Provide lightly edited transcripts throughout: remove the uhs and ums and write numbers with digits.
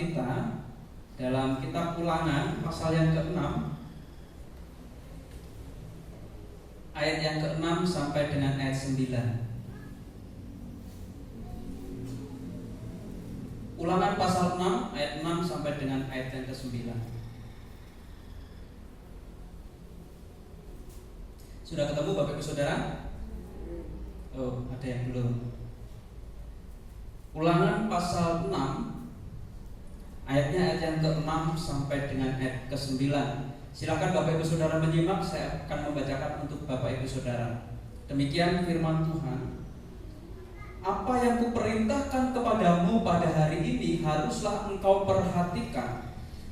kita dalam kitab Ulangan pasal yang ke-6 ayat yang ke-6 sampai dengan ayat 9. Ulangan pasal 6 ayat 6 sampai dengan ayat yang ke-9. Sudah ketemu Bapak Ibu Saudara? Oh, ada yang belum. Ulangan pasal 6 ayatnya ayat yang ke-6 sampai dengan ayat ke-9. Silakan Bapak Ibu Saudara menyimak, saya akan membacakan untuk Bapak Ibu Saudara. Demikian firman Tuhan. Apa yang kuperintahkan kepadamu pada hari ini haruslah engkau perhatikan.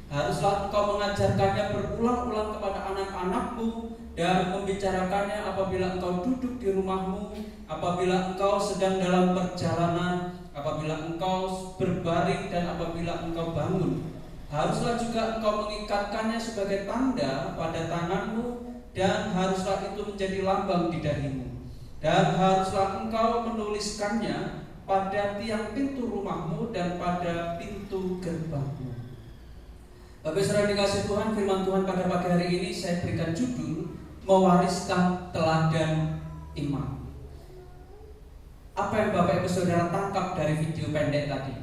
Haruslah engkau mengajarkannya berulang-ulang kepada anak-anakmu dan membicarakannya apabila engkau duduk di rumahmu, apabila engkau sedang dalam perjalanan, apabila engkau berbaring dan apabila engkau bangun. Haruslah juga engkau mengikatkannya sebagai tanda pada tanganmu, dan haruslah itu menjadi lambang di dahimu. Dan haruslah engkau menuliskannya pada tiang pintu rumahmu dan pada pintu gerbangmu. Bapak Saudara dikasih Tuhan, firman Tuhan pada pagi hari ini saya berikan judul mewariskan teladan iman. Apa yang Bapak Ibu Saudara tangkap dari video pendek tadi?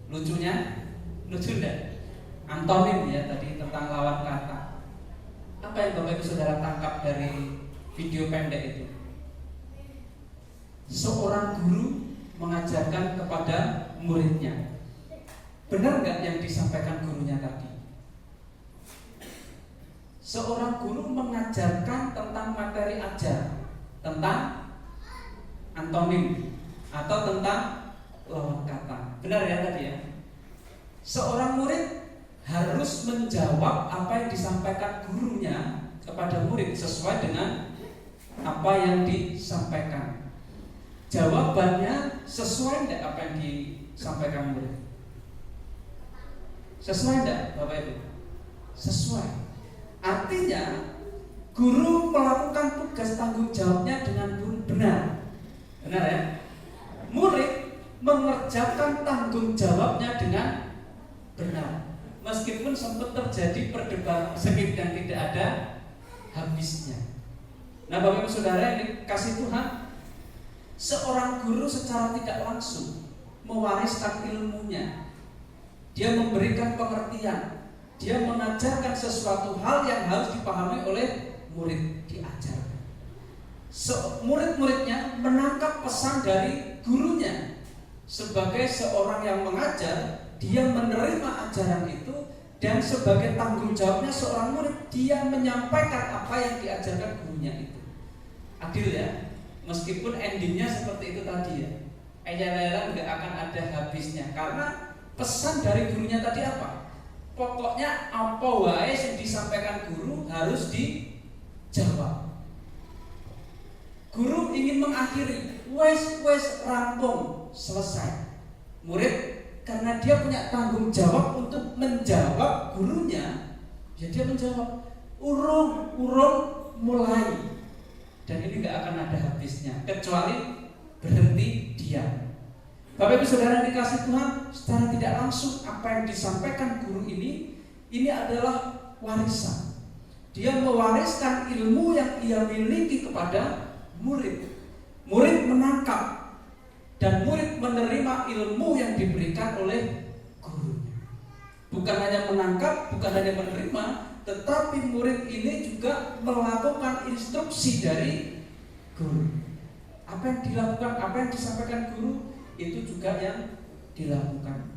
Lucunya? Lucu enggak? Antonim ya tadi tentang lawan kata. Apa yang Bapak Ibu Saudara tangkap dari video pendek itu? Seorang guru mengajarkan kepada muridnya. Benar nggak yang disampaikan gurunya tadi? Seorang guru mengajarkan tentang materi ajar, tentang antonim atau tentang lawan kata. Benar ya tadi ya? Seorang murid harus menjawab apa yang disampaikan gurunya kepada murid sesuai dengan apa yang disampaikan. Jawabannya sesuai tidak apa yang disampaikan murid? Sesuai tidak Bapak Ibu? Sesuai. Artinya guru melakukan tugas tanggung jawabnya dengan benar. Benar ya? Murid mengerjakan tanggung jawabnya dengan benar. Meskipun sempat terjadi perdebatan sengit yang tidak ada habisnya. Nah Bapak Ibu Saudara yang dikasih Tuhan, seorang guru secara tidak langsung mewariskan ilmunya. Dia memberikan pengertian, dia mengajarkan sesuatu hal yang harus dipahami oleh murid, diajarkan. Murid-muridnya menangkap pesan dari gurunya. Sebagai seorang yang mengajar, dia menerima ajaran itu, dan sebagai tanggung jawabnya seorang murid, dia menyampaikan apa yang diajarkan gurunya itu. Adil ya, meskipun endingnya seperti itu tadi ya, eyalah nggak akan ada habisnya, karena pesan dari gurunya tadi apa? Pokoknya apa wae yang disampaikan guru harus dijawab. Guru ingin mengakhiri, wes rampung, selesai. Murid karena dia punya tanggung jawab untuk menjawab gurunya, ya dia menjawab urung mulai. Dan ini gak akan ada habisnya kecuali berhenti diam. Bapak Ibu Saudara yang dikasih Tuhan, secara tidak langsung apa yang disampaikan guru ini adalah warisan. Dia mewariskan ilmu yang ia miliki kepada murid. Murid menangkap dan murid menerima ilmu yang diberikan oleh gurunya. Bukan hanya menangkap, bukan hanya menerima, tetapi murid ini juga melakukan instruksi dari guru. Apa yang dilakukan, apa yang disampaikan guru, itu juga yang dilakukan.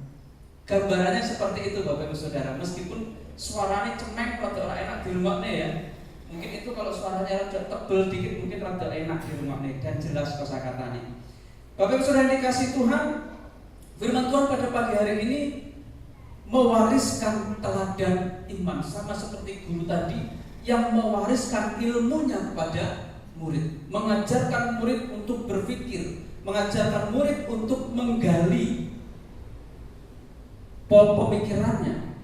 Gambarannya seperti itu Bapak Ibu Saudara. Meskipun suaranya cemeng, rada ora enak di rumah nih ya. Mungkin itu kalau suaranya rada tebel dikit, mungkin rada enak di rumah nih dan jelas kosakatanya. Bapak Ibu Saudara yang dikasih Tuhan, firman Tuhan pada pagi hari ini mewariskan teladan iman, sama seperti guru tadi yang mewariskan ilmunya kepada murid, mengajarkan murid untuk berpikir, mengajarkan murid untuk menggali pemikirannya,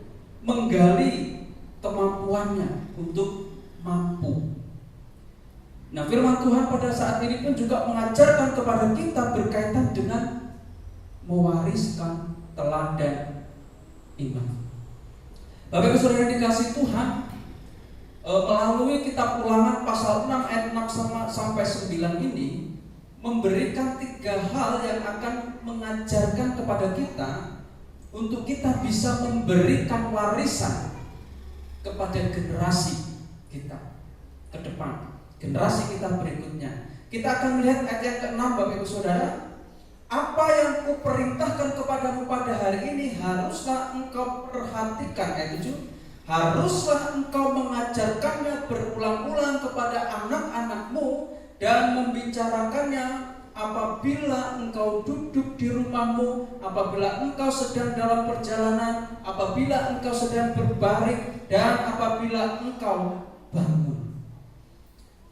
menggali kemampuannya untuk mampu. Nah, firman Tuhan pada saat ini pun juga mengajarkan kepada kita berkaitan dengan mewariskan teladan iman. Bapak Ibu Saudara yang dikasihi Tuhan, melalui kitab Ulangan pasal 6 ayat 6 sampai 9 ini memberikan 3 hal yang akan mengajarkan kepada kita untuk kita bisa memberikan warisan kepada generasi kita ke depan, generasi kita berikutnya. Kita akan melihat ayat yang ke-6 Bapak Ibu Saudara. Apa yang kuperintahkan kepadamu pada hari ini haruslah engkau perhatikan. Ayat 7. Haruslah engkau mengajarkannya berulang-ulang kepada anak-anakmu dan membicarakannya apabila engkau duduk di rumahmu, apabila engkau sedang dalam perjalanan, apabila engkau sedang berbaring, dan apabila engkau bangun.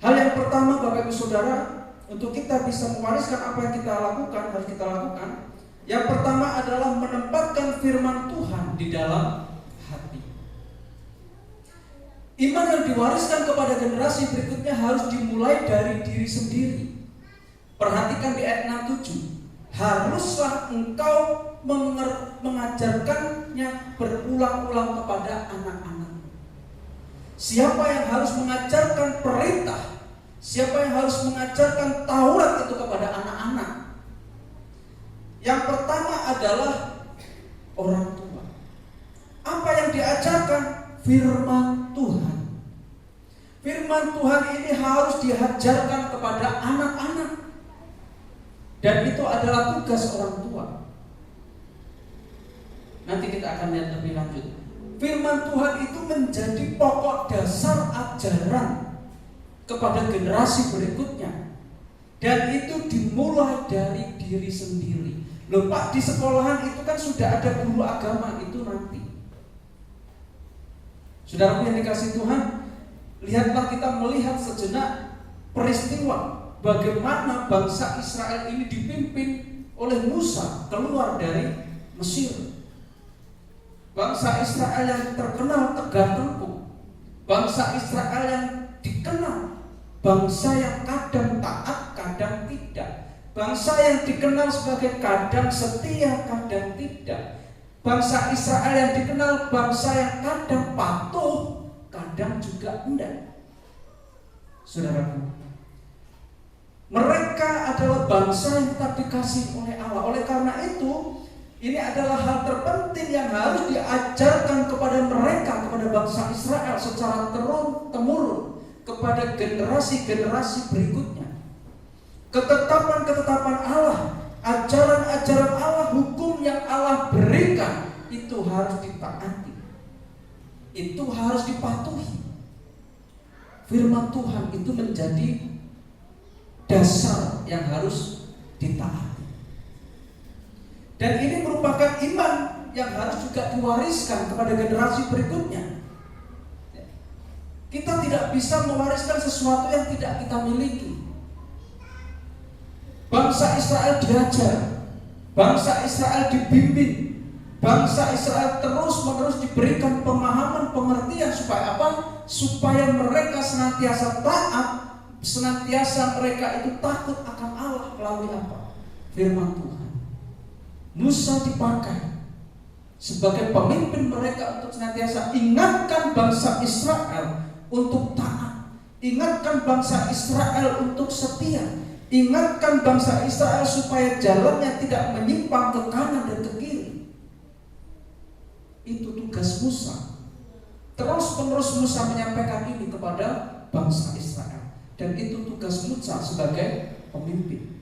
Hal yang pertama Bapak Ibu Saudara, untuk kita bisa mewariskan apa yang kita lakukan, harus kita lakukan. Yang pertama adalah menempatkan firman Tuhan di dalam hati. Iman yang diwariskan kepada generasi berikutnya harus dimulai dari diri sendiri. Perhatikan di ayat 6-7. Haruslah engkau mengajarkannya berulang-ulang kepada anak-anak. Siapa yang harus mengajarkan perintah? Siapa yang harus mengajarkan Taurat itu kepada anak-anak? Yang pertama adalah orang tua. Apa yang diajarkan? Firman Tuhan. Firman Tuhan ini harus diajarkan kepada anak-anak. Dan itu adalah tugas orang tua. Nanti kita akan lihat lebih lanjut. Firman Tuhan itu menjadi pokok dasar ajaran kepada generasi berikutnya. Dan itu dimulai dari diri sendiri. Loh Pak, di sekolahan itu kan sudah ada guru agama, itu nanti. Saudaraku yang dikasihi Tuhan, lihatlah kita melihat sejenak peristiwa bagaimana bangsa Israel ini dipimpin oleh Musa keluar dari Mesir. Bangsa Israel yang terkenal tegar tengkuk, bangsa Israel yang dikenal bangsa yang kadang taat, kadang tidak, bangsa yang dikenal sebagai kadang setia, kadang tidak. Bangsa Israel yang dikenal bangsa yang kadang patuh, kadang juga enggak. Saudaraku, mereka adalah bangsa yang tetap dikasihi oleh Allah. Oleh karena itu, ini adalah hal terpenting yang harus diajarkan kepada mereka, kepada bangsa Israel secara turun-temurun, kepada generasi-generasi berikutnya. Ketetapan-ketetapan Allah, ajaran-ajaran Allah, hukum yang Allah berikan, itu harus ditaati, itu harus dipatuhi. Firman Tuhan itu menjadi dasar yang harus ditaati. Dan ini merupakan iman yang harus juga diwariskan kepada generasi berikutnya. Kita tidak bisa mewariskan sesuatu yang tidak kita miliki. Bangsa Israel diajar, bangsa Israel dibimbing, bangsa Israel terus-menerus diberikan pemahaman, pengertian supaya apa? Supaya mereka senantiasa taat, senantiasa mereka itu takut akan Allah melalui apa? Firman Tuhan. Musa dipakai sebagai pemimpin mereka untuk senantiasa ingatkan bangsa Israel untuk taat, ingatkan bangsa Israel untuk setia, ingatkan bangsa Israel supaya jalannya tidak menyimpang ke kanan dan ke kiri. Itu tugas Musa. Terus-menerus Musa menyampaikan ini kepada bangsa Israel. Dan itu tugas Musa sebagai pemimpin.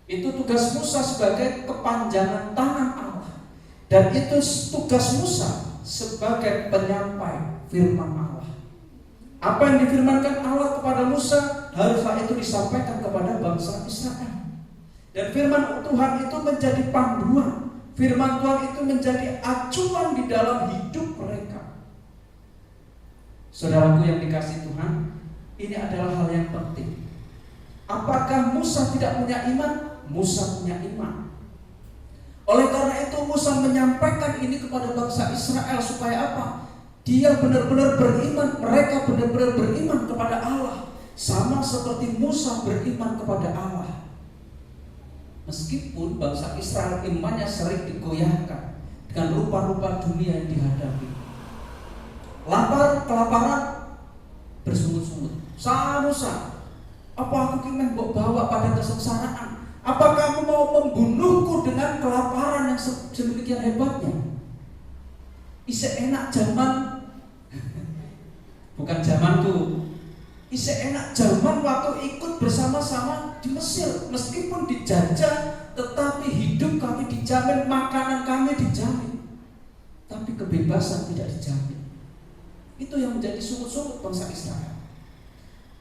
Itu tugas Musa sebagai kepanjangan tangan Allah. Dan itu tugas Musa sebagai penyampai firman Allah. Apa yang difirmankan Allah kepada Musa, haruslah itu disampaikan kepada bangsa Israel. Dan firman Tuhan itu menjadi panduan. Firman Tuhan itu menjadi acuan di dalam hidup mereka. Saudaraku yang dikasihi Tuhan, ini adalah hal yang penting. Apakah Musa tidak punya iman? Musa punya iman. Oleh karena itu Musa menyampaikan ini kepada bangsa Israel supaya apa? Dia benar-benar beriman, mereka benar-benar beriman kepada Allah, sama seperti Musa beriman kepada Allah. Meskipun bangsa Israel imannya sering digoyahkan dengan rupa-rupa dunia yang dihadapi. Lapar, kelaparan, bersungut-sungut. Musa, apa aku ingin bawa pada kesengsaraan? Apa kamu mau membunuhku dengan kelaparan yang sedemikian hebatnya? Enak zaman, bukan zamanku. Enak zaman waktu ikut bersama-sama di Mesir. Meskipun dijajah, tetapi hidup kami dijamin, makanan kami dijamin. Tapi kebebasan tidak dijamin. Itu yang menjadi sungut-sungut bangsa Israel.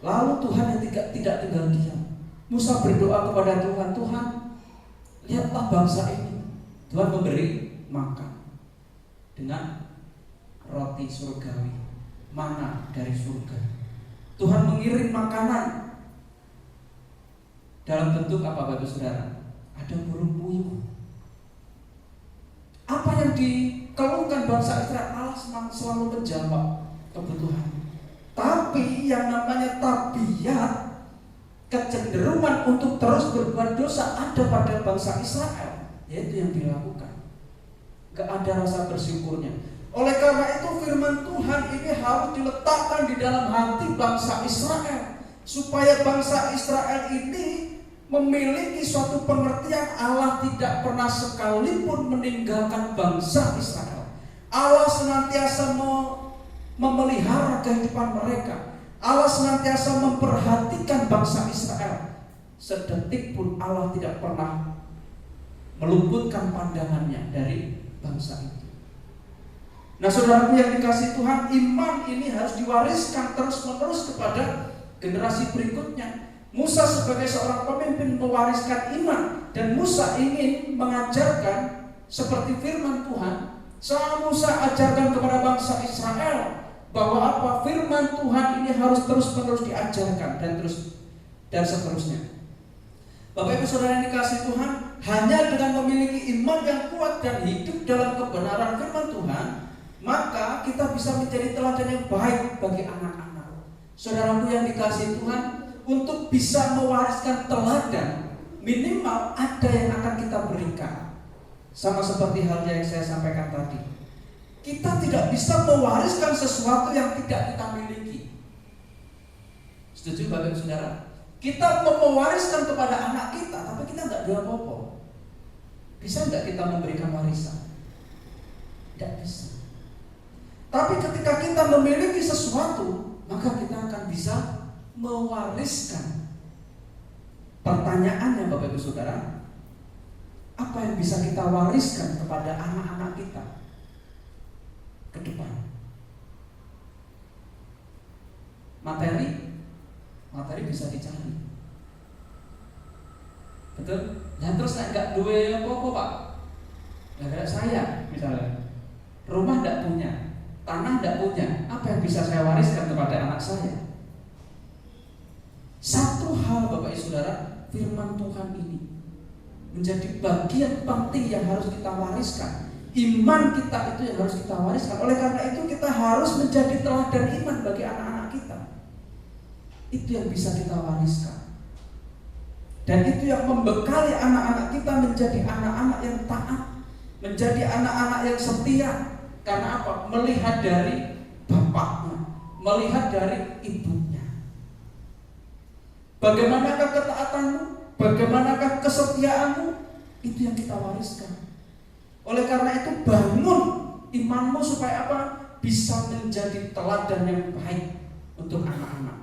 Lalu Tuhan yang tidak tinggal diam. Musa berdoa kepada Tuhan, Tuhan, lihatlah bangsa ini. Tuhan memberi makan dengan roti surgawi, mana dari surga. Tuhan mengirim makanan dalam bentuk apa, Bapak Saudara? Ada burung puyuh. Apa yang dikeluhkan bangsa Israel, Allah selalu menjawab kebutuhan. Tapi yang namanya tabiat, kecenderungan untuk terus berbuat dosa ada pada bangsa Israel, yaitu yang dilakukan. Gak ada rasa bersyukurnya. Oleh karena itu firman Tuhan ini harus diletakkan di dalam hati bangsa Israel, supaya bangsa Israel ini memiliki suatu pengertian Allah tidak pernah sekalipun meninggalkan bangsa Israel. Allah senantiasa memelihara kehidupan mereka. Allah senantiasa memperhatikan bangsa Israel. Sedetik pun Allah tidak pernah meluputkan pandangannya dari bangsa itu. Nah, saudaraku yang dikasihi Tuhan, iman ini harus diwariskan terus-menerus kepada generasi berikutnya. Musa sebagai seorang pemimpin mewariskan iman, dan Musa ingin mengajarkan seperti firman Tuhan. Musa ajarkan kepada bangsa Israel bahwa apa, firman Tuhan ini harus terus-menerus diajarkan dan seterusnya. Bapak Ibu Saudara yang dikasihi Tuhan, hanya dengan memiliki iman yang kuat dan hidup dalam kebenaran firman Tuhan, maka kita bisa menjadi teladan yang baik bagi anak-anak. Saudaraku yang dikasihi Tuhan, untuk bisa mewariskan teladan, minimal ada yang akan kita berikan. Sama seperti halnya yang saya sampaikan tadi, kita tidak bisa mewariskan sesuatu yang tidak kita miliki. Setuju Bapak Ibu Saudara? Kita mewariskan kepada anak kita, tapi kita nggak ada apa-apa. Bisa nggak kita memberikan warisan? Tidak bisa. Tapi ketika kita memiliki sesuatu, maka kita akan bisa mewariskan. Pertanyaannya Bapak Ibu Saudara, apa yang bisa kita wariskan kepada anak-anak kita ke depan? Materi bisa dicari. Betul? Nah terus nggak duwe apa-apa Pak? Kayak saya misalnya, rumah nggak punya, tanah tidak punya, apa yang bisa saya wariskan kepada anak saya? Satu hal Bapak Ibu Saudara, firman Tuhan ini menjadi bagian penting yang harus kita wariskan. Iman kita itu yang harus kita wariskan. Oleh karena itu kita harus menjadi teladan iman bagi anak-anak kita. Itu yang bisa kita wariskan. Dan itu yang membekali anak-anak kita menjadi anak-anak yang taat, menjadi anak-anak yang setia. Karena apa? Melihat dari bapaknya, melihat dari ibunya. Bagaimanakah ketaatanmu? Bagaimanakah kesetiaanmu? Itu yang kita wariskan. Oleh karena itu bangun imanmu supaya apa? Bisa menjadi teladan yang baik untuk anak-anak.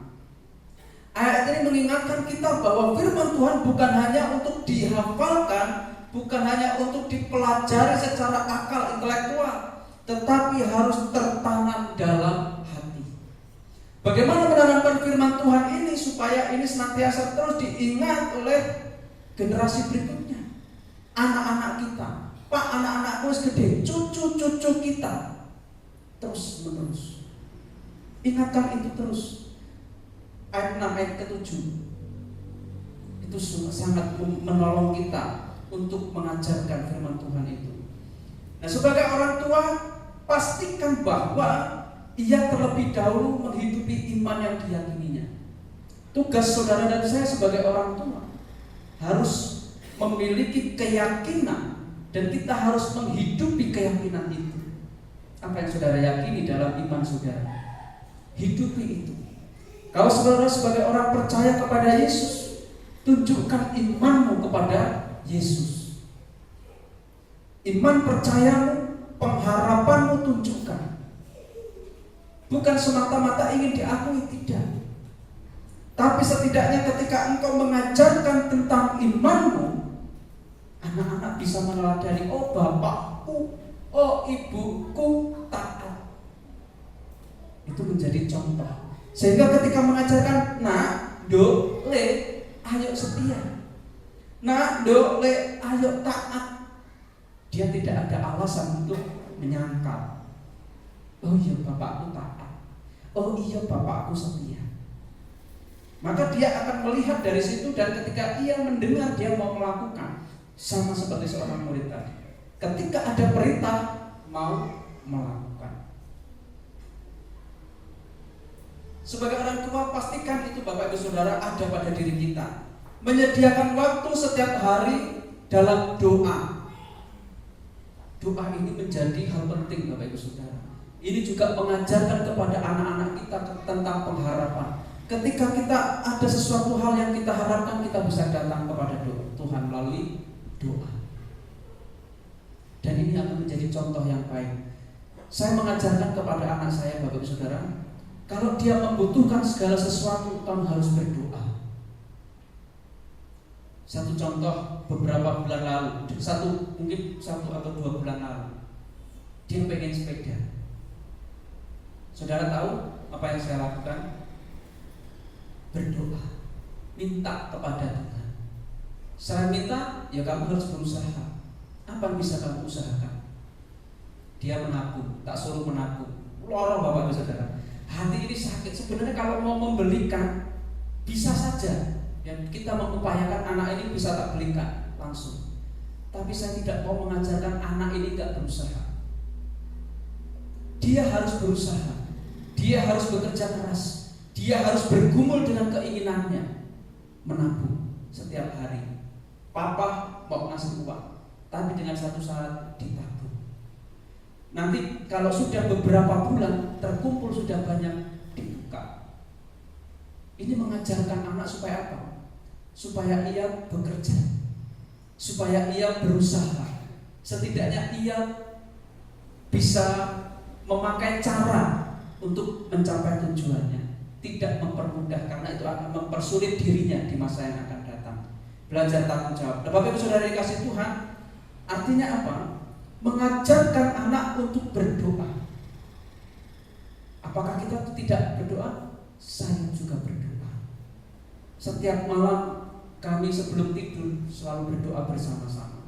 Ayat ini mengingatkan kita bahwa firman Tuhan bukan hanya untuk dihafalkan, bukan hanya untuk dipelajari secara akal intelektual, tetapi harus tertanam dalam hati. Bagaimana menanamkan firman Tuhan ini supaya ini senantiasa terus diingat oleh generasi berikutnya, anak-anak kita. Pak, anak-anakku gede, cucu-cucu kita, terus menerus. Ingatkan itu terus. Ayat 6 ayat ke-7 itu sangat menolong kita untuk mengajarkan firman Tuhan itu. Nah, sebagai orang tua, pastikan bahwa ia terlebih dahulu menghidupi iman yang diyakininya. Tugas saudara dan saya sebagai orang tua harus memiliki keyakinan dan kita harus menghidupi keyakinan itu. Apa yang saudara yakini dalam iman saudara, hidupi itu. Kalau saudara sebagai orang percaya kepada Yesus, tunjukkan imanmu kepada Yesus. Iman percayamu, pengharapanmu tunjukkan. Bukan semata-mata ingin diakui, tidak. Tapi setidaknya ketika engkau mengajarkan tentang imanmu, anak-anak bisa meneladani, oh bapakku, oh ibuku taat. Itu menjadi contoh. Sehingga ketika mengajarkan, nak, do, le, ayo setia. Nak, do, le, ayo taat. Dia tidak ada alasan untuk menyangkal. Oh iya bapakku taat. Oh iya bapakku setia. Maka dia akan melihat dari situ, dan ketika ia mendengar dia mau melakukan. Sama seperti seorang murid tadi. Ketika ada perintah mau melakukan. Sebagai orang tua, pastikan itu Bapak Ibu Saudara ada pada diri kita. Menyediakan waktu setiap hari dalam doa. Doa ini menjadi hal penting Bapak Ibu Saudara. Ini juga mengajarkan kepada anak-anak kita tentang pengharapan. Ketika kita ada sesuatu hal yang kita harapkan, kita bisa datang kepada Tuhan melalui doa. Dan ini akan menjadi contoh yang baik. Saya mengajarkan kepada anak saya, Bapak Ibu Saudara, kalau dia membutuhkan segala sesuatu, kamu harus berdoa. Satu contoh, beberapa bulan lalu, mungkin 1 atau 2 bulan lalu, dia pengen sepeda. Saudara tahu apa yang saya lakukan? Berdoa, minta kepada Tuhan. Saya minta, ya kamu harus berusaha. Apa yang bisa kamu usahakan? Dia menabung, tak suruh menabung. Lorong Bapak Ibu Saudara. Hati ini sakit. Sebenarnya kalau mau membelikan, bisa saja. Dan kita mengupayakan anak ini bisa tak belikan langsung. Tapi saya tidak mau mengajarkan anak ini tidak berusaha. Dia harus berusaha. Dia harus bekerja keras. Dia harus bergumul dengan keinginannya. Menabung setiap hari. Papa mau ngasih uang, tapi dengan satu syarat, ditabung. Nanti kalau sudah beberapa bulan terkumpul sudah banyak, dibuka. Ini mengajarkan anak supaya apa? Supaya ia bekerja, supaya ia berusaha. Setidaknya ia bisa memakai cara untuk mencapai tujuannya. Tidak mempermudah, karena itu akan mempersulit dirinya di masa yang akan datang. Belajar tanggung jawab. Bapak Ibu Saudara dikasih Tuhan, artinya apa? Mengajarkan anak untuk berdoa. Apakah kita tidak berdoa? Saya juga berdoa. Setiap malam kami sebelum tidur selalu berdoa bersama-sama.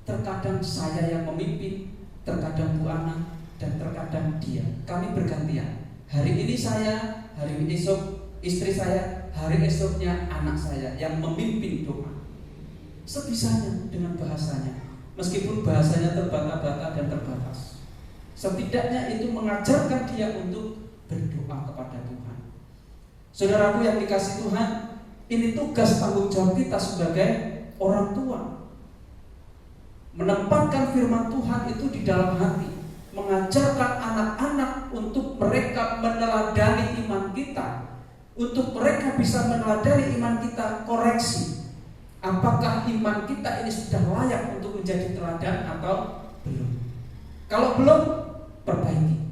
Terkadang saya yang memimpin, terkadang Bu Ana, dan terkadang dia. Kami bergantian. Hari ini saya, hari esok istri saya, hari esoknya anak saya yang memimpin doa. Sebisanya dengan bahasanya. Meskipun bahasanya terbata-bata dan terbatas, setidaknya itu mengajarkan dia untuk berdoa kepada Tuhan. Saudaraku yang dikasih Tuhan, ini tugas tanggung jawab kita sebagai orang tua. Menempatkan firman Tuhan itu di dalam hati, mengajarkan anak-anak untuk mereka meneladani iman kita, untuk mereka bisa meneladani iman kita, koreksi. Apakah iman kita ini sudah layak untuk menjadi teladan atau belum? Kalau belum, perbaiki.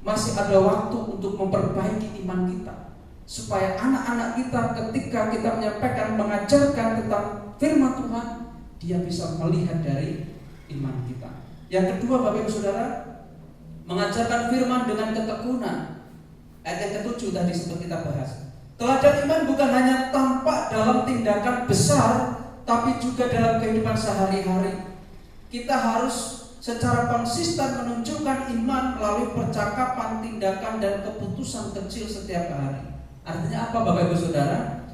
Masih ada waktu untuk memperbaiki iman kita, supaya anak-anak kita ketika kita menyampaikan, mengajarkan tentang firman Tuhan, dia bisa melihat dari iman kita. Yang kedua, Bapak Ibu Saudara, mengajarkan firman dengan ketekunan. Ayat yang ke-7 tadi sempat kita bahas. Teladan iman bukan hanya tampak dalam tindakan besar, tapi juga dalam kehidupan sehari-hari. Kita harus secara konsisten menunjukkan iman melalui percakapan, tindakan, dan keputusan kecil setiap hari. Artinya apa Bapak Ibu Saudara?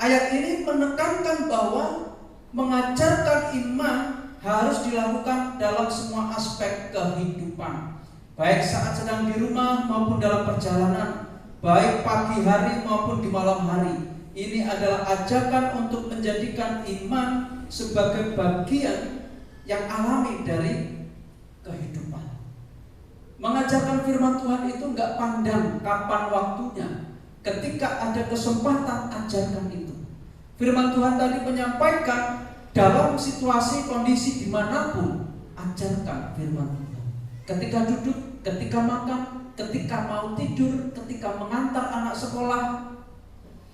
Ayat ini menekankan bahwa mengajarkan iman harus dilakukan dalam semua aspek kehidupan, baik saat sedang di rumah maupun dalam perjalanan, baik pagi hari maupun di malam hari. ini adalah ajakan untuk menjadikan iman sebagai bagian yang alami dari kehidupan. Mengajarkan firman Tuhan itu nggak pandang kapan waktunya. Ketika ada kesempatan, ajarkan itu. Firman Tuhan tadi menyampaikan dalam situasi kondisi dimanapun, ajarkan firman Tuhan. Ketika duduk, ketika makan, ketika mau tidur, ketika mengantar anak sekolah,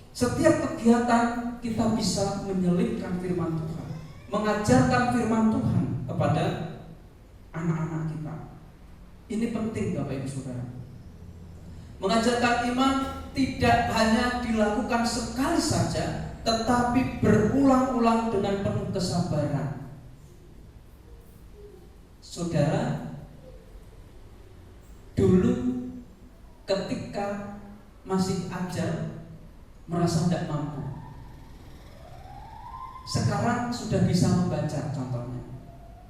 setiap kegiatan kita bisa menyelipkan firman Tuhan, mengajarkan firman Tuhan kepada anak-anak kita. Ini penting Bapak Ibu Saudara. Mengajarkan iman tidak hanya dilakukan sekali saja, tetapi berulang-ulang dengan penuh kesabaran. Saudara, dulu ketika masih ajar merasa tidak mampu. Sekarang sudah bisa membaca contohnya.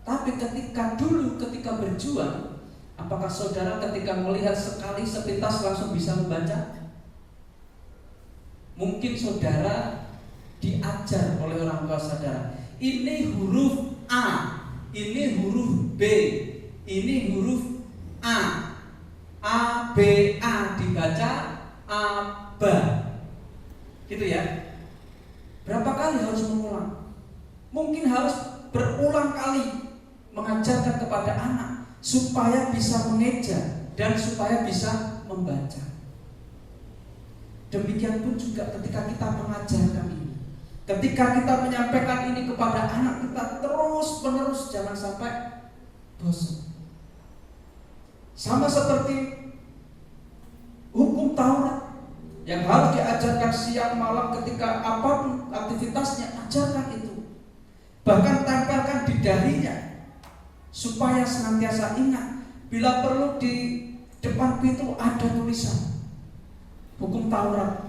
Tapi ketika berjuang, apakah saudara ketika melihat sekali sepintas langsung bisa membaca? Mungkin saudara diajar oleh orang tua saudara, ini huruf A, ini huruf B, ini huruf A B A dibaca A B, gitu ya. Berapa kali harus mengulang? Mungkin harus berulang kali mengajarkan kepada anak supaya bisa mengeja dan supaya bisa membaca. Demikian pun juga ketika kita mengajarkan ini, ketika kita menyampaikan ini kepada anak kita terus menerus, jangan sampai bosan. Sama seperti hukum Taurat yang harus diajarkan siang malam ketika apapun aktivitasnya, ajarkan itu. Bahkan tempelkan di dahinya supaya senantiasa ingat. Bila perlu di depan pintu ada tulisan hukum Taurat,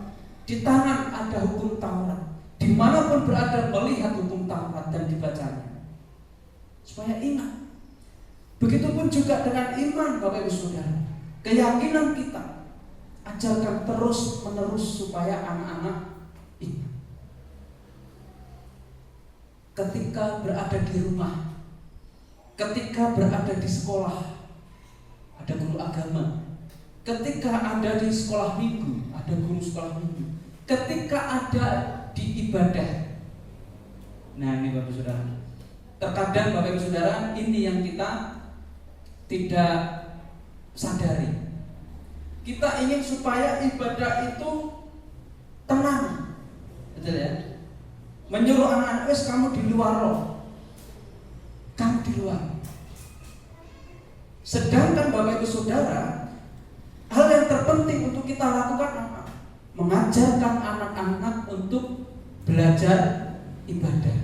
di tangan ada hukum Taurat, dimanapun berada melihat hukum Taurat dan dibacanya supaya ingat. Begitupun juga dengan iman Bapak Ibu Saudara, keyakinan kita ajarkan terus menerus supaya anak-anak ingat. Ketika berada di rumah, ketika berada di sekolah, ada guru agama. Ketika ada di sekolah minggu, ada guru sekolah minggu. Ketika ada di ibadah. Nah ini Bapak Saudara, terkadang Bapak Ibu Saudara, ini yang kita tidak sadari. Kita ingin supaya ibadah itu tenang, betul ya? Menyuruh anak-anak, wes kamu di luar loh, kamu di luar. Sedangkan Bapak Ibu Saudara, hal yang terpenting untuk kita lakukan apa? Mengajarkan anak-anak untuk belajar ibadah.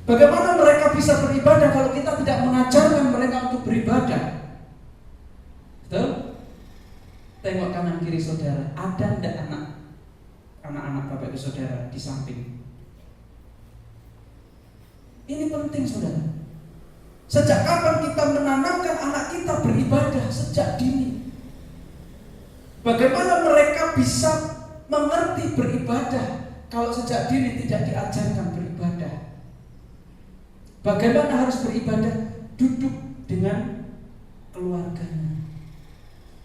Bagaimana mereka bisa beribadah kalau kita tidak mengajarkan mereka untuk beribadah? Betul? Tengok kanan kiri saudara, ada tidak anak-anak Bapak Ibu Saudara di samping? Ini penting saudara. Sejak kapan kita menanamkan anak kita beribadah? Sejak dini. Bagaimana mereka bisa mengerti beribadah kalau sejak dini tidak diajarkan beribadah? Bagaimana harus beribadah? Duduk dengan keluarganya,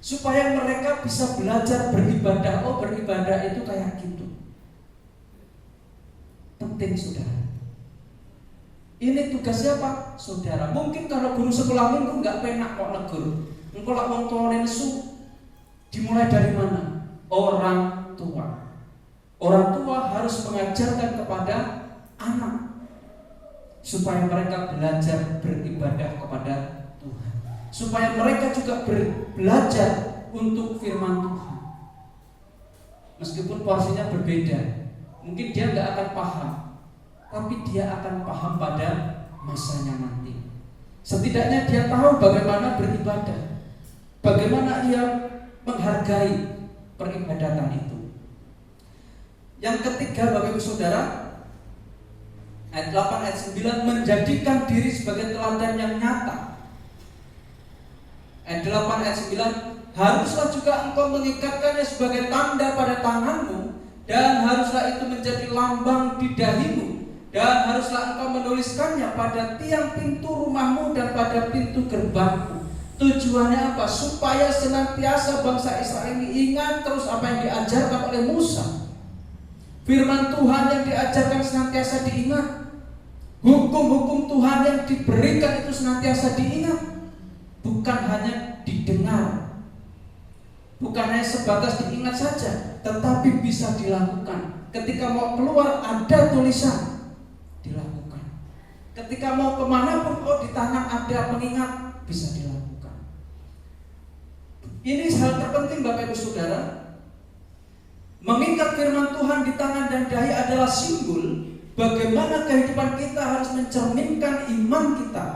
supaya mereka bisa belajar beribadah. Oh, beribadah itu kayak gitu. Penting saudara. Ini tugas siapa? Saudara. Mungkin kalau guru sekolah minggu nggak penak kok negur. Engkau lak wong tua nesu. Dimulai dari mana? Orang tua. Orang tua harus mengajarkan kepada anak supaya mereka belajar beribadah kepada Tuhan, supaya mereka juga belajar untuk firman Tuhan. Meskipun porsinya berbeda, mungkin dia nggak akan paham, tapi dia akan paham pada masanya nanti. Setidaknya dia tahu bagaimana beribadah, bagaimana ia menghargai peribadatan itu. Yang ketiga Bapak Ibu Saudara, ayat 8 ayat 9, menjadikan diri sebagai teladan yang nyata. Ayat 8 ayat 9, haruslah juga engkau mengikatkannya sebagai tanda pada tanganmu dan haruslah itu menjadi lambang di dahimu, dan haruslah engkau menuliskannya pada tiang pintu rumahmu dan pada pintu gerbangmu. Tujuannya apa? Supaya senantiasa bangsa Israel ini ingat terus apa yang diajarkan oleh Musa. Firman Tuhan yang diajarkan senantiasa diingat. Hukum-hukum Tuhan yang diberikan itu senantiasa diingat. Bukan hanya didengar, bukan hanya sebatas diingat saja, tetapi bisa dilakukan. Ketika mau keluar ada tulisan, dilakukan. Ketika mau kemanapun, di tangan ada pengingat, bisa dilakukan. Ini hal terpenting Bapak Ibu Saudara. Mengikat firman Tuhan di tangan dan dahi adalah simbol bagaimana kehidupan kita harus mencerminkan iman kita.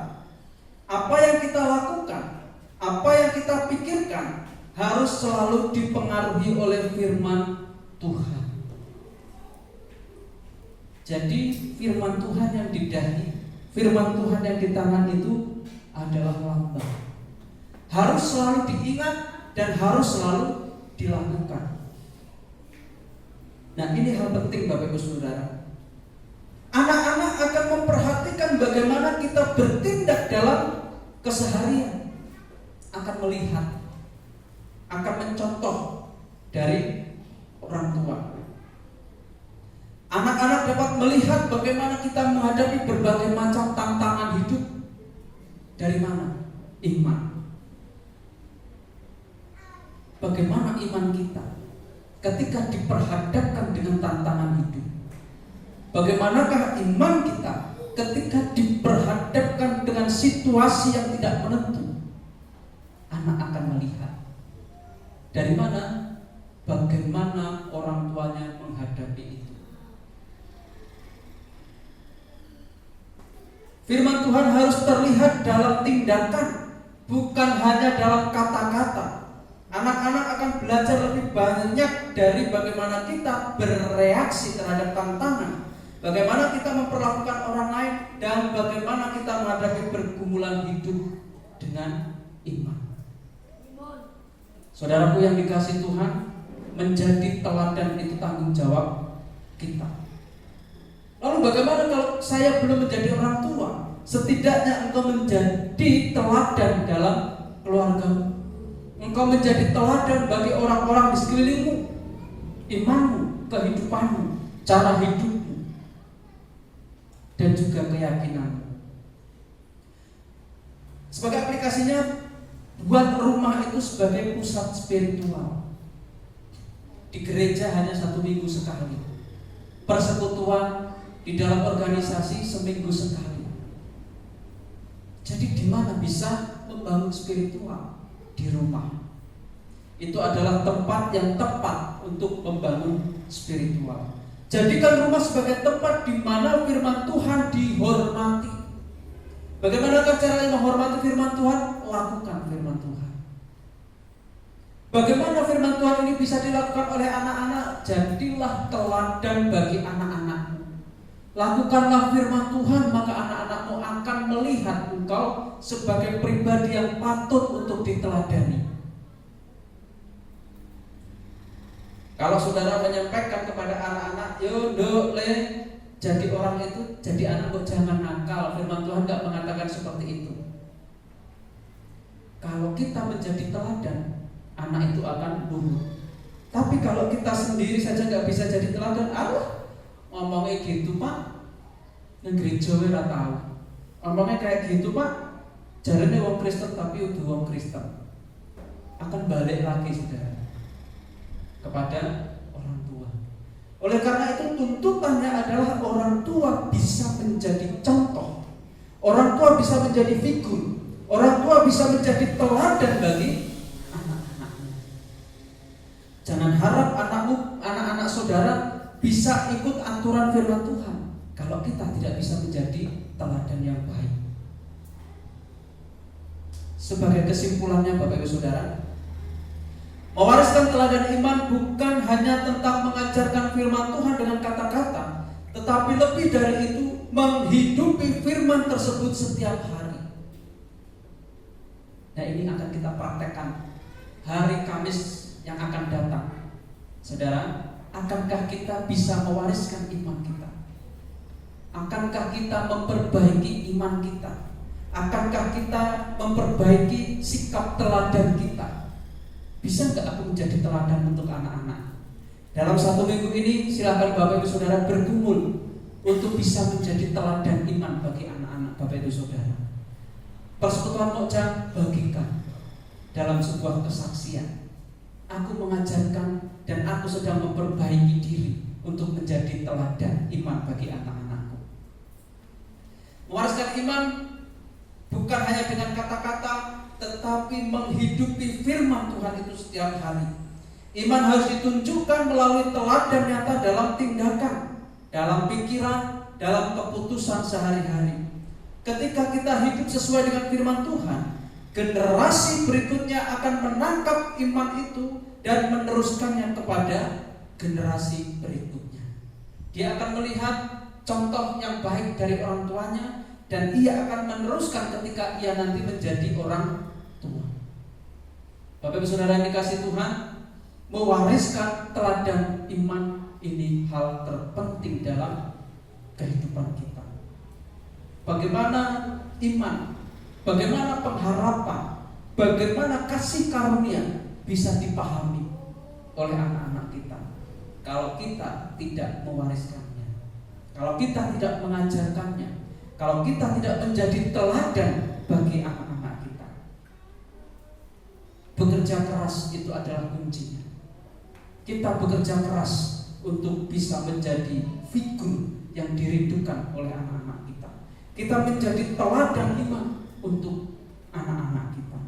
Apa yang kita lakukan, apa yang kita pikirkan harus selalu dipengaruhi oleh firman Tuhan. Jadi firman Tuhan yang di dahi, firman Tuhan yang di tangan itu adalah lambang. Harus selalu diingat dan harus selalu dilakukan. Nah, ini hal penting Bapak Ibu Saudara. Anak-anak akan memperhatikan bagaimana kita bertindak dalam keseharian, akan melihat, akan mencontoh dari orang tua. Anak-anak dapat melihat bagaimana kita menghadapi berbagai macam tantangan hidup. Dari mana? Iman. Bagaimana iman kita ketika diperhadapkan dengan tantangan hidup? Bagaimanakah iman kita ketika diperhadapkan dengan situasi yang tidak menentu? Anak akan melihat dari mana, bagaimana orang tuanya menghadapi itu. Firman Tuhan harus terlihat dalam tindakan, bukan hanya dalam kata-kata. Anak-anak akan belajar lebih banyak dari bagaimana kita bereaksi terhadap tantangan, bagaimana kita memperlakukan orang lain, dan bagaimana kita menghadapi pergumulan hidup dengan iman. Saudaraku yang dikasihi Tuhan, menjadi teladan itu tanggung jawab kita. Lalu bagaimana kalau saya belum menjadi orang tua? Setidaknya engkau menjadi teladan dalam keluarga. Engkau menjadi teladan bagi orang-orang di sekelilingmu. Imanmu, kehidupanmu, cara hidupmu, dan juga keyakinanmu. Sebagai aplikasinya, buat rumah itu sebagai pusat spiritual. Di gereja hanya 1 minggu sekali. Persekutuan di dalam organisasi seminggu sekali. Jadi di mana bisa membangun spiritual? Di rumah. Itu adalah tempat yang tepat untuk membangun spiritual. Jadikan rumah sebagai tempat di mana firman Tuhan dihormati. Bagaimana caranya menghormati firman Tuhan? Lakukan firman Tuhan. Bagaimana firman Tuhan ini bisa dilakukan oleh anak-anak? Jadilah teladan bagi anak-anakmu. Lakukanlah firman Tuhan, maka anak-anakmu akan melihat engkau sebagai pribadi yang patut untuk diteladani. Kalau saudara menyampaikan kepada anak-anak, yo dok le, jadi orang itu, jadi anak kok jangan nakal. Firman Tuhan gak mengatakan seperti itu. Kalau kita menjadi teladan, anak itu akan nurut. Tapi kalau kita sendiri saja gak bisa jadi teladan, ngomongnya gitu pak, yang gereja ora tahu. Ngomongnya kayak gitu pak, jalannya wong Kristen tapi udah wong Kristen. Akan balik lagi saudara kepada orang tua. Oleh karena itu tuntutannya adalah orang tua bisa menjadi contoh, orang tua bisa menjadi figur, orang tua bisa menjadi teladan bagi anak-anaknya. Jangan harap anak-anak saudara bisa ikut aturan firman Tuhan kalau kita tidak bisa menjadi teladan yang baik. Sebagai kesimpulannya Bapak Ibu Saudara, mewariskan teladan iman bukan hanya tentang mengajarkan firman Tuhan dengan kata-kata, tetapi lebih dari itu menghidupi firman tersebut setiap hari. Nah, ini akan kita praktekkan hari Kamis yang akan datang. Saudara, akankah kita bisa mewariskan iman kita? Akankah kita memperbaiki iman kita? Akankah kita memperbaiki sikap teladan kita? Bisa nggak aku menjadi teladan untuk anak-anak? Dalam 1 minggu ini silakan Bapak Ibu Saudara bergumul untuk bisa menjadi teladan iman bagi anak-anak Bapak Ibu Saudara. Persekutuan Mojang bagikan dalam sebuah kesaksian. Aku mengajarkan dan aku sedang memperbaiki diri untuk menjadi teladan iman bagi anak-anakku. Mewariskan iman bukan hanya dengan kata-kata, tetapi menghidupi firman Tuhan itu setiap hari. Iman harus ditunjukkan melalui teladan nyata dalam tindakan, dalam pikiran, dalam keputusan sehari-hari. Ketika kita hidup sesuai dengan firman Tuhan, generasi berikutnya akan menangkap iman itu dan meneruskannya kepada generasi berikutnya. Dia akan melihat contoh yang baik dari orang tuanya, dan ia akan meneruskan ketika ia nanti menjadi orang tua. Bapak Ibu Saudara yang dikasihi Tuhan, mewariskan teladan iman ini hal terpenting dalam kehidupan kita. Bagaimana iman, bagaimana pengharapan, bagaimana kasih karunia bisa dipahami oleh anak-anak kita kalau kita tidak mewariskannya, kalau kita tidak mengajarkannya, kalau kita tidak menjadi teladan bagi anak-anak kita. Bekerja keras itu adalah kuncinya. Kita bekerja keras untuk bisa menjadi figur yang dirindukan oleh anak-anak kita. Kita menjadi teladan iman untuk anak-anak kita.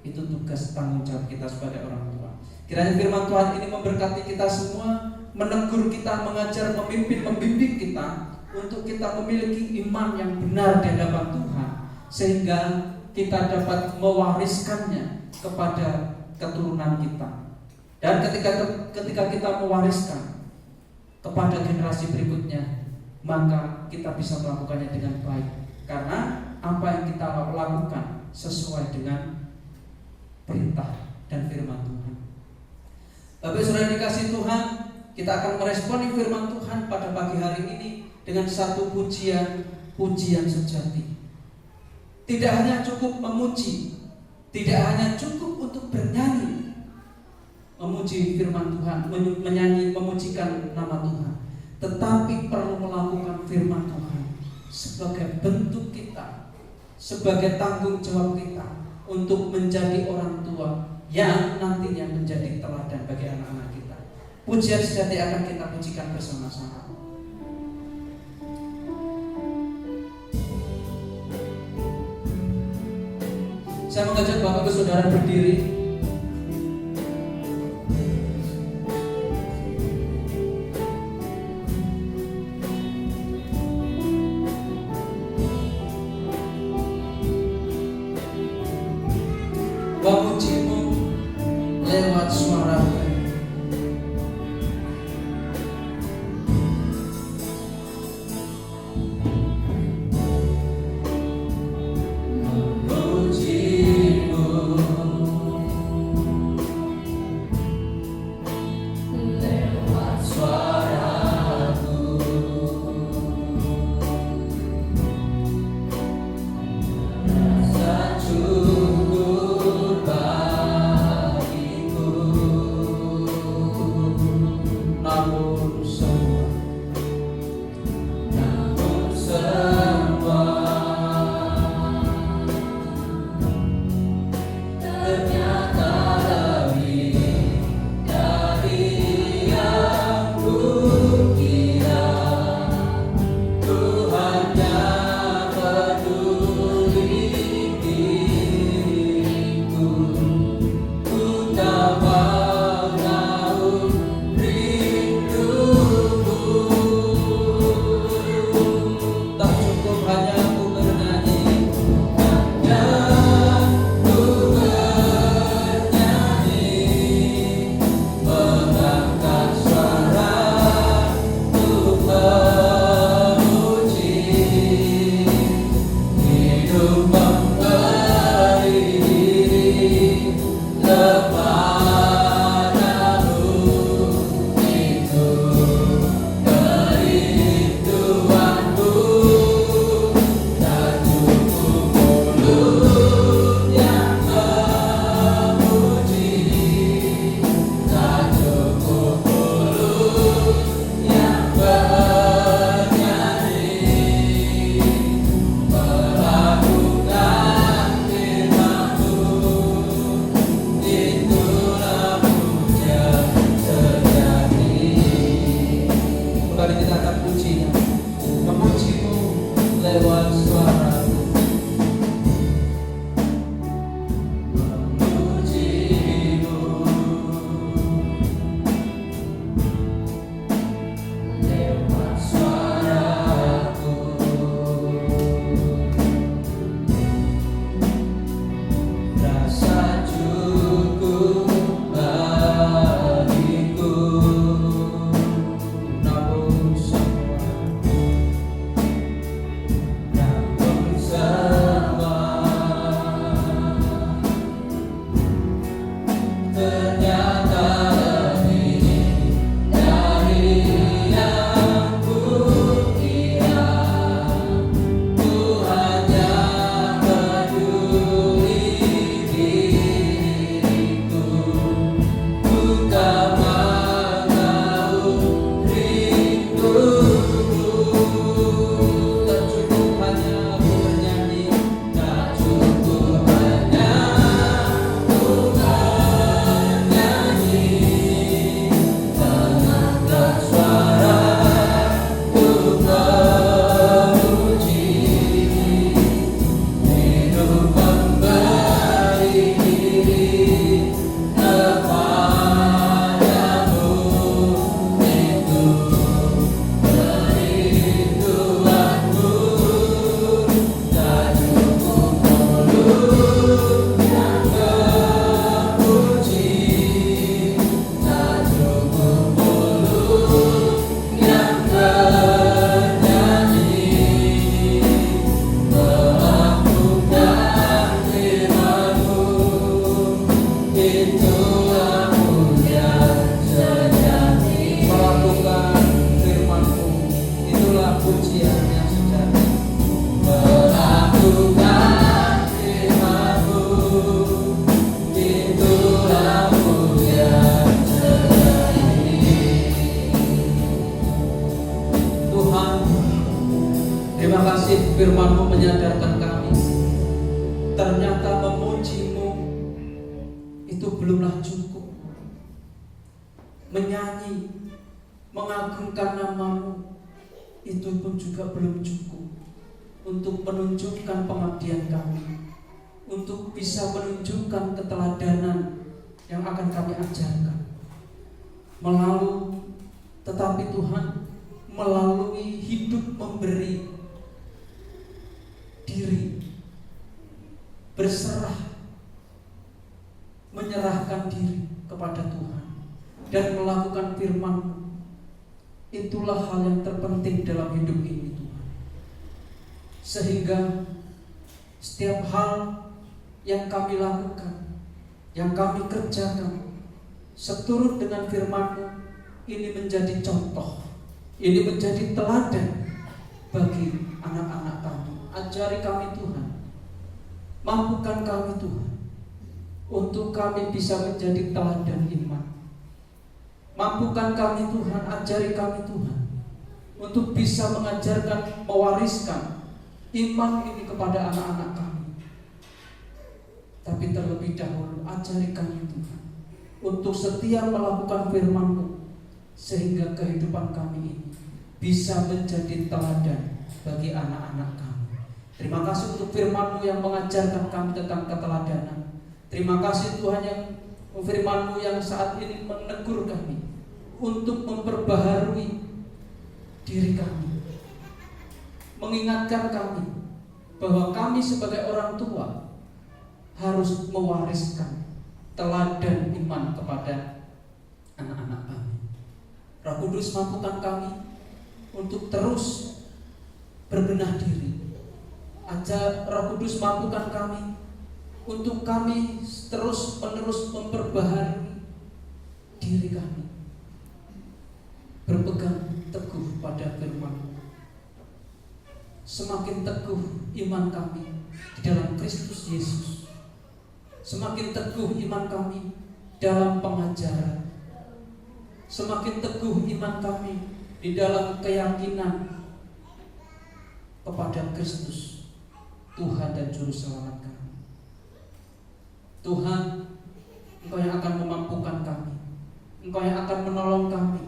Itu tugas tanggung jawab kita sebagai orang tua. Kiranya firman Tuhan ini memberkati kita semua, menegur kita, mengajar, memimpin, membimbing kita untuk kita memiliki iman yang benar di hadapan Tuhan, sehingga kita dapat mewariskannya kepada keturunan kita. Dan ketika kita mewariskan kepada generasi berikutnya, maka kita bisa melakukannya dengan baik, karena apa yang kita lakukan sesuai dengan perintah dan firman Tuhan. Bapak Saudara dikasih Tuhan, kita akan meresponi firman Tuhan pada pagi hari ini dengan satu pujian sejati. Tidak hanya cukup memuji, tidak hanya cukup untuk bernyanyi, memuji firman Tuhan, menyanyi, memujikan nama Tuhan, tetapi perlu melakukan firman Tuhan sebagai bentuk kita, sebagai tanggung jawab kita untuk menjadi orang tua yang nantinya menjadi teladan bagi anak-anak kita. Pujian sejati akan kita pujikan bersama-sama. Saya mengajak Bapak Ibu Saudara berdiri. Memujimu lewat suara memujimu ternyata memujimu itu belumlah cukup. Menyanyi, mengagungkan namamu itu pun juga belum cukup untuk menunjukkan pengabdian kami, untuk bisa menunjukkan keteladanan yang akan kami ajarkan. Tetapi Tuhan, melalui hidup memberi diri, berserah, menyerahkan diri kepada Tuhan dan melakukan firman-Mu, itulah hal yang terpenting dalam hidup ini Tuhan. Sehingga setiap hal yang kami lakukan, yang kami kerjakan seturut dengan firman-Mu, ini menjadi contoh, ini menjadi teladan bagi anak-anak kami. Ajari kami Tuhan, mampukan kami Tuhan, untuk kami bisa menjadi teladan iman. Mampukan kami Tuhan, ajari kami Tuhan, untuk bisa mengajarkan, mewariskan iman ini kepada anak-anak kami. Tapi terlebih dahulu ajari kami Tuhan, untuk setia melakukan firman-Mu, sehingga kehidupan kami ini bisa menjadi teladan bagi anak-anak kami. Terima kasih untuk firman-Mu yang mengajarkan kami tentang keteladanan. Terima kasih Tuhan yang firman-Mu yang saat ini menegur kami untuk memperbaharui diri kami, mengingatkan kami bahwa kami sebagai orang tua harus mewariskan teladan iman kepada anak-anak kami. Roh Kudus, mampukan kami untuk terus berbenah diri. Ajar Roh Kudus, mampukan kami untuk kami terus-menerus memperbaharui diri kami, berpegang teguh pada firman-Mu. Semakin teguh iman kami di dalam Kristus Yesus, semakin teguh iman kami dalam pengajaran, semakin teguh iman kami di dalam keyakinan kepada Kristus, Tuhan dan Juru Selamat kami. Tuhan, Engkau yang akan memampukan kami, Engkau yang akan menolong kami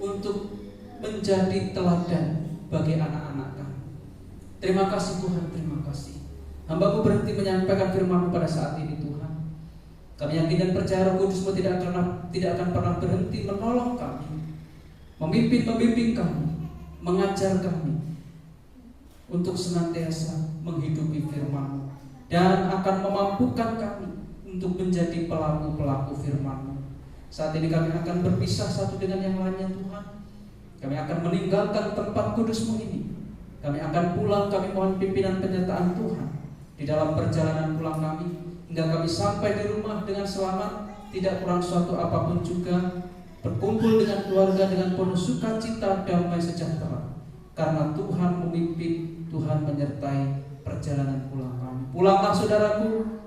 untuk menjadi teladan bagi anak-anak kami. Terima kasih Tuhan, terima kasih. Hamba-Mu berhenti menyampaikan firman-Mu pada saat ini Tuhan. Kami yakin dan percaya Roh Kudus-Mu tidak akan pernah berhenti menolong kami, membimbing kami, mengajar kami untuk senantiasa menghidupi firman-Mu, dan akan memampukan kami untuk menjadi pelaku-pelaku firman-Mu. Saat ini kami akan berpisah satu dengan yang lainnya Tuhan. Kami akan meninggalkan tempat kudus-Mu ini. Kami akan pulang, kami mohon pimpinan penyertaan Tuhan di dalam perjalanan pulang kami, hingga kami sampai di rumah dengan selamat, tidak kurang suatu apapun juga, berkumpul dengan keluarga dengan penuh sukacita, damai sejahtera. Karena Tuhan memimpin, Tuhan menyertai perjalanan pulang kami. Pulanglah saudaraku,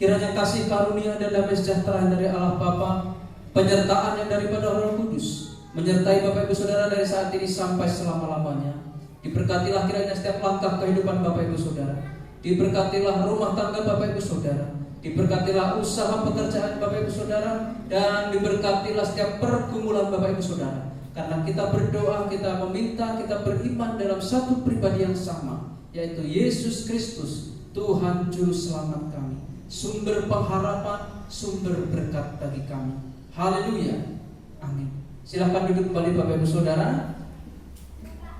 kiranya kasih karunia dan damai sejahtera dari Allah Bapa, penyertaan yang daripada Roh Kudus menyertai Bapak Ibu Saudara dari saat ini sampai selama-lamanya. Diberkatilah kiranya setiap langkah kehidupan Bapak Ibu Saudara. Diberkatilah rumah tangga Bapak Ibu Saudara. Diberkatilah usaha pekerjaan Bapak Ibu Saudara. Dan diberkatilah setiap pergumulan Bapak Ibu Saudara. Karena kita berdoa, kita meminta, kita beriman dalam satu pribadi yang sama, yaitu Yesus Kristus, Tuhan Juru Selamat kami, sumber pengharapan, sumber berkat bagi kami. Haleluya, amin. Silakan duduk kembali Bapak Ibu Saudara,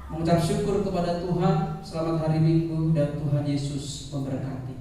mengucap syukur kepada Tuhan. Selamat hari Minggu dan Tuhan Yesus memberkati.